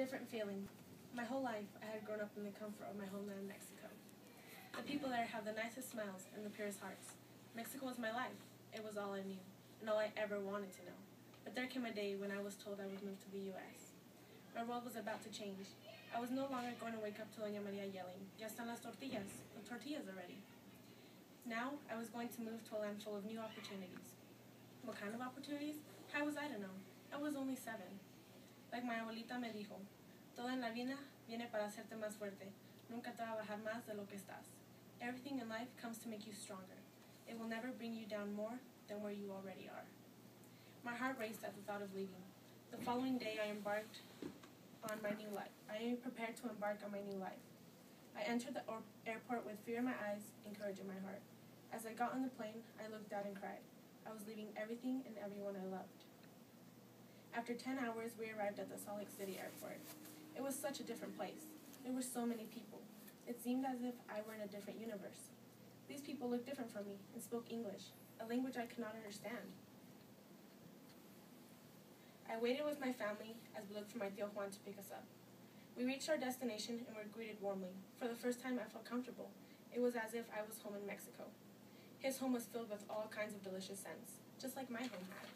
different feeling. My whole life, I had grown up in the comfort of my homeland, Mexico. The people there have the nicest smiles and the purest hearts. Mexico was my life. It was all I knew, and all I ever wanted to know. But there came a day when I was told I would move to the U.S. My world was about to change. I was no longer going to wake up to Doña Maria yelling, "Ya están las tortillas," the tortillas are ready. Now, I was going to move to a land full of new opportunities. What kind of opportunities? How was I to know? I was only 7. Like my abuelita me dijo, "Todo en la vida viene para hacerte más fuerte. Nunca te va a bajar más de lo que estás." Everything in life comes to make you stronger. It will never bring you down more than where you already are. My heart raced at the thought of leaving. The following day, I embarked on my new life. I prepared to embark on my new life. I entered the airport with fear in my eyes and courage in my heart. As I got on the plane, I looked out and cried. I was leaving everything and everyone I loved. After 10 hours, we arrived at the Salt Lake City airport. It was such a different place. There were so many people. It seemed as if I were in a different universe. These people looked different from me and spoke English, a language I could not understand. I waited with my family as we looked for my Tío Juan to pick us up. We reached our destination and were greeted warmly. For the first time, I felt comfortable. It was as if I was home in Mexico. His home was filled with all kinds of delicious scents, just like my home had.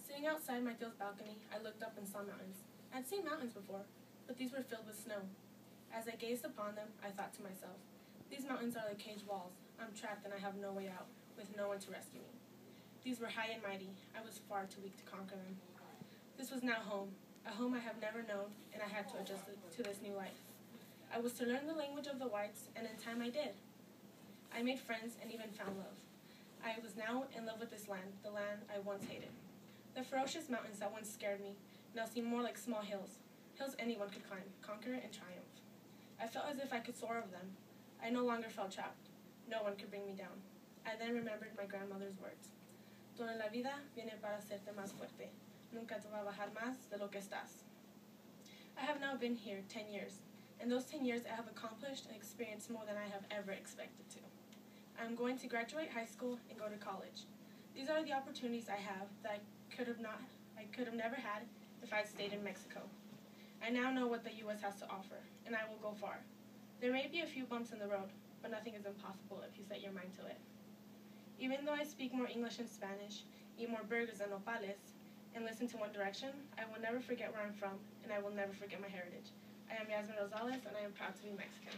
Sitting outside my Tío's balcony, I looked up and saw mountains. I'd seen mountains before, but these were filled with snow. As I gazed upon them, I thought to myself, these mountains are like cage walls. I'm trapped and I have no way out, with no one to rescue me. These were high and mighty. I was far too weak to conquer them. This was now home, a home I have never known, and I had to adjust to this new life. I was to learn the language of the whites, and in time I did. I made friends and even found love. I was now in love with this land, the land I once hated. The ferocious mountains that once scared me now seemed more like small hills, hills anyone could climb, conquer, and triumph. I felt as if I could soar over them. I no longer felt trapped. No one could bring me down. I then remembered my grandmother's words. Todo en la vida viene para hacerte más fuerte. Nunca te va a bajar más de lo que estás. I have now been here 10 years. In those 10 years, I have accomplished and experienced more than I have ever expected to. I am going to graduate high school and go to college. These are the opportunities I have that I could have never had if I had stayed in Mexico. I now know what the U.S. has to offer, and I will go far. There may be a few bumps in the road, but nothing is impossible if you set your mind to it. Even though I speak more English and Spanish, eat more burgers and nopales, and listen to One Direction, I will never forget where I'm from, and I will never forget my heritage. I am Yazmin Rosales, and I am proud to be Mexican.